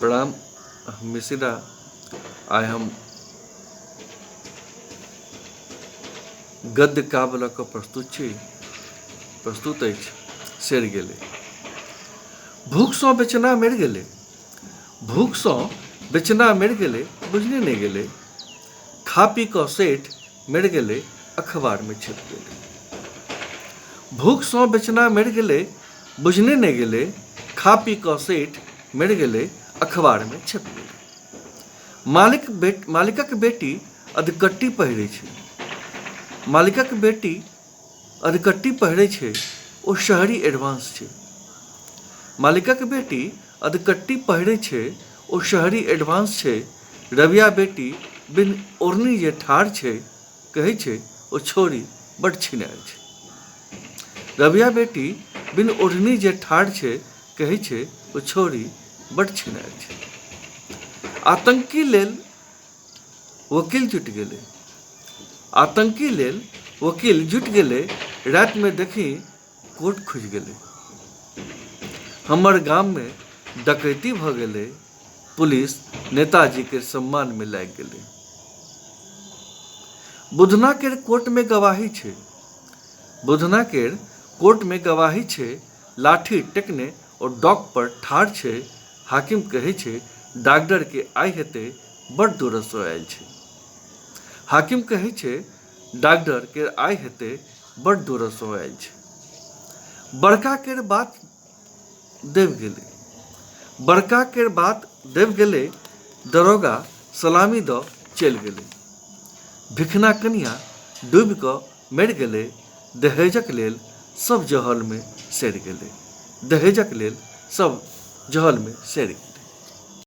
प्रणाम मिश्रा। आइ हम गद्य काव्य लऽ कऽ प्रस्तुत अछि सड़ि गेलै। भूखसँ बेचना मरि गेलै, भूखसँ बेचना मरि गेलै, बुझने नहि गेलै। खा पी कऽ सेठ मरि गेलै, अखबारमे छपि गेलै। भूखसँ बेचना मरि गेलै, बुझने नहि गेलै। खा पी कऽ सेठ मरि गेलै, अखबारमे छपि गेलै। मालिकक बेटी अधकट्टी पहिरै छै, मालिकक बेटी अधकट्टी पहिरै छै, ओ शहरी एडवांस छै। मालिकक बेटी अधकट्टी पहिरै छै, ओ शहरी एडवांस छै। रबिया बेटी बिन ओढ़नी जे ठाढ़ छै, कहै छै ओ छोरी बड़ छिनार छै। रबिया बेटी बिन ओढ़नी जे ठाढ़ छै, कहै छै ओ छोरी बड़ छिनार छै। आतंकी लेल वकील जुटि गेलै, आतंकी लेल वकील जुटि गेलै। रातिमे देखी कोर्ट खुजि गेलै। हमर गाममे डकैती भऽ गेलै, पुलिस नेताजी के सम्मानमे लागि गेलै। बुधना केर कोर्टमे गवाही छै, बुधना केर कोर्टमे गवाही छै। लाठी टेकने ओ डॉक पर ठाढ़ छै। हाकिम कहै छै डॉक्टर के आइ हेतै बड़ दूरसँ आयल छै। हाकिम कहै छै डॉक्टर के आइ हेतै बड़ दूरसँ आयल छै। बड़का केर बात देव गेलै, बड़का केर बात देव गेलै। दरोगा सलामी दऽ चलि गेलै। भिखना कनिया डूबि कऽ मरि गेलै। दहेजक लेल सब जहलमे सड़ि गेलै, दहेजक लेल सब जहलमे सड़ि गेलै।